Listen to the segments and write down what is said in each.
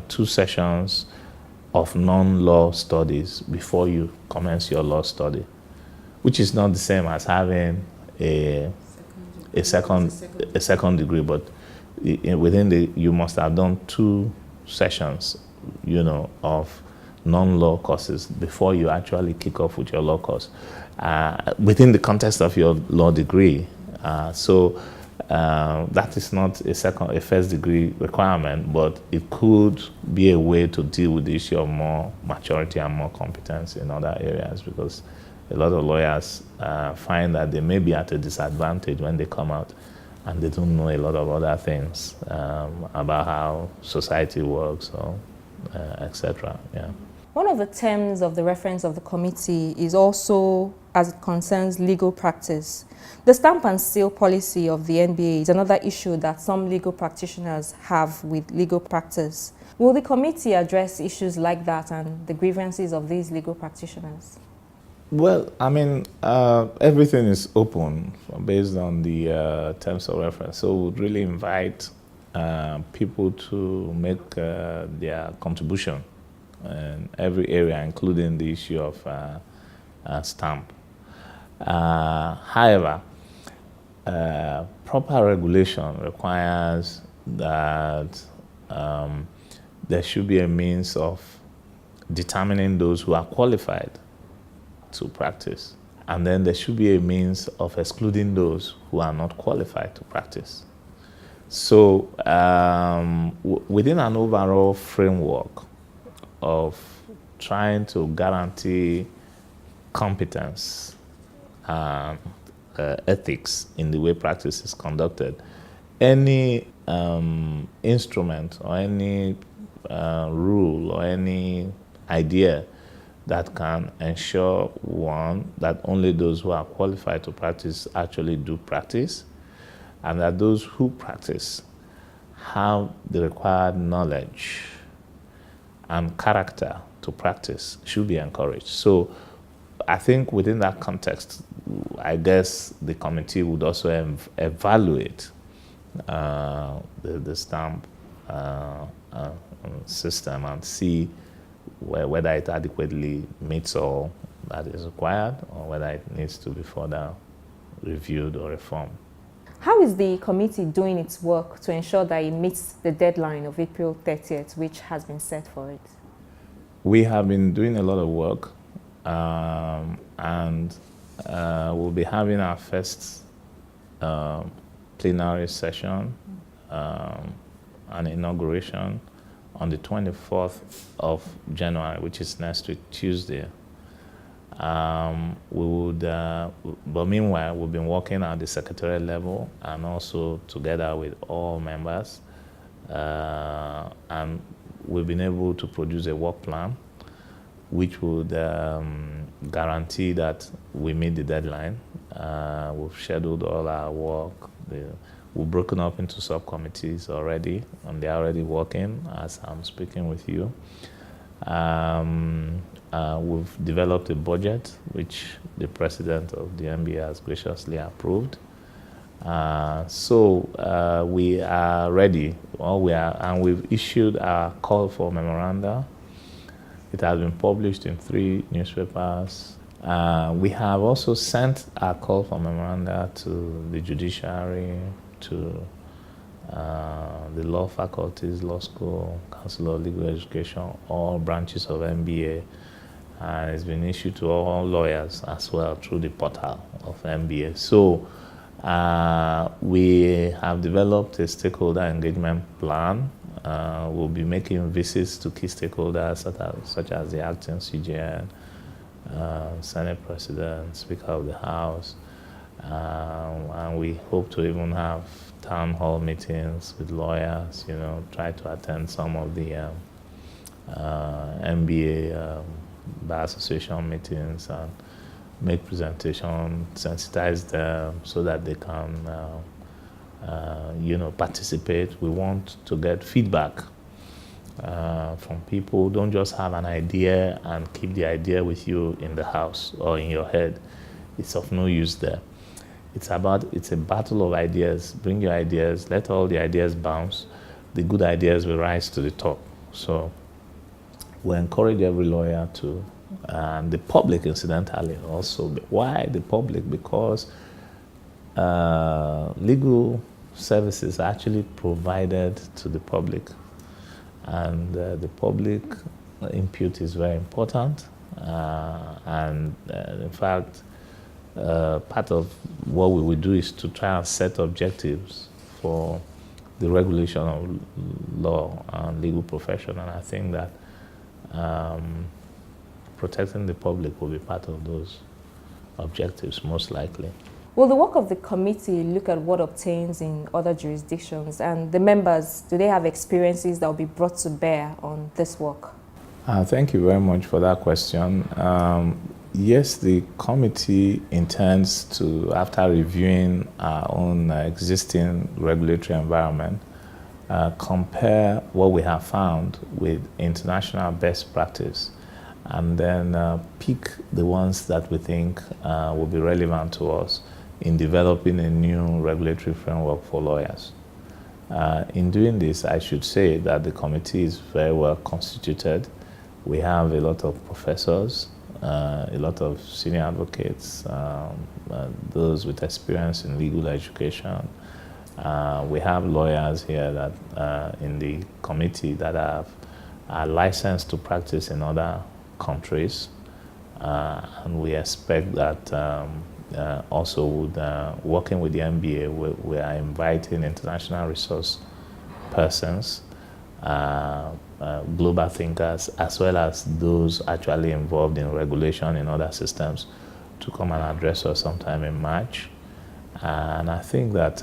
2 sessions of non-law studies before you commence your law study, which is not the same as having a second degree, but you must have done 2 sessions, of non-law courses before you actually kick off with your law course, within the context of your law degree. So that is not a first degree requirement, but it could be a way to deal with the issue of more maturity and more competence in other areas, because a lot of lawyers find that they may be at a disadvantage when they come out and they don't know a lot of other things about how society works, or etc. Yeah. One of the terms of the reference of the committee is also as it concerns legal practice. The stamp and seal policy of the NBA is another issue that some legal practitioners have with legal practice. Will the committee address issues like that and the grievances of these legal practitioners? Well, I mean, everything is open based on the terms of reference. So we would really invite people to make their contribution in every area, including the issue of stamp. However, proper regulation requires that there should be a means of determining those who are qualified to practice. And then there should be a means of excluding those who are not qualified to practice. So within an overall framework of trying to guarantee competence and ethics in the way practice is conducted, any instrument or any rule or any idea that can ensure, one, that only those who are qualified to practice actually do practice, and that those who practice have the required knowledge and character to practice should be encouraged. So I think within that context, I guess the committee would also evaluate the stamp system and see whether it adequately meets all that is required, or whether it needs to be further reviewed or reformed. How is the committee doing its work to ensure that it meets the deadline of April 30th, which has been set for it? We have been doing a lot of work, and we'll be having our first plenary session, an inauguration, on the 24th of January, which is next week, Tuesday. But meanwhile, we've been working at the secretarial level and also together with all members. And we've been able to produce a work plan which would guarantee that we meet the deadline. We've scheduled all our work. We've broken up into subcommittees already, and they're already working as I'm speaking with you. We've developed a budget, which the president of the NBA has graciously approved. So we are ready, and we've issued our call for memoranda. It has been published in 3 newspapers. We have also sent our call for memoranda to the judiciary, to the law faculties, law school, Council of Legal Education, all branches of MBA, and it's been issued to all lawyers as well through the portal of MBA. So we have developed a stakeholder engagement plan. We'll be making visits to key stakeholders such as the acting CJN, Senate President, Speaker of the House, and we hope to even have town hall meetings with lawyers, try to attend some of the MBA Bar Association meetings and make presentations, sensitize them so that they can participate. We want to get feedback from people. Don't just have an idea and keep the idea with you in the house or in your head. It's of no use there. It's a battle of ideas. Bring your ideas, let all the ideas bounce. The good ideas will rise to the top. So we encourage every lawyer to, and the public incidentally also. Why the public? Because legal services are actually provided to the public, and the public input is very important. And in fact, part of what we will do is to try and set objectives for the regulation of law and legal profession. And I think that protecting the public will be part of those objectives, most likely. Will the work of the committee look at what obtains in other jurisdictions, and the members, do they have experiences that will be brought to bear on this work? Thank you very much for that question. Yes, the committee intends to, after reviewing our own existing regulatory environment, compare what we have found with international best practice, and then pick the ones that we think will be relevant to us in developing a new regulatory framework for lawyers. In doing this, I should say that the committee is very well constituted. We have a lot of professors, a lot of senior advocates, those with experience in legal education. We have lawyers here that in the committee that are licensed to practice in other countries, and we expect that also with working with the NBA, we are inviting international resource persons, global thinkers, as well as those actually involved in regulation in other systems to come and address us sometime in March. And I think that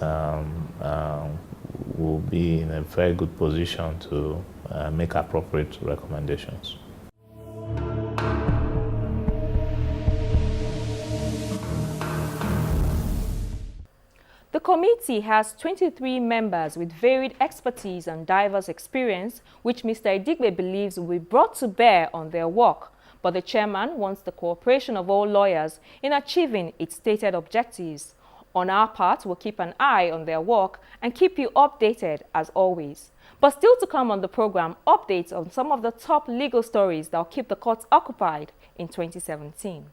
we'll be in a very good position to make appropriate recommendations. The committee has 23 members with varied expertise and diverse experience, which Mr. Edigbe believes will be brought to bear on their work. But the chairman wants the cooperation of all lawyers in achieving its stated objectives. On our part, we'll keep an eye on their work and keep you updated as always. But still to come on the program, updates on some of the top legal stories that will keep the courts occupied in 2017.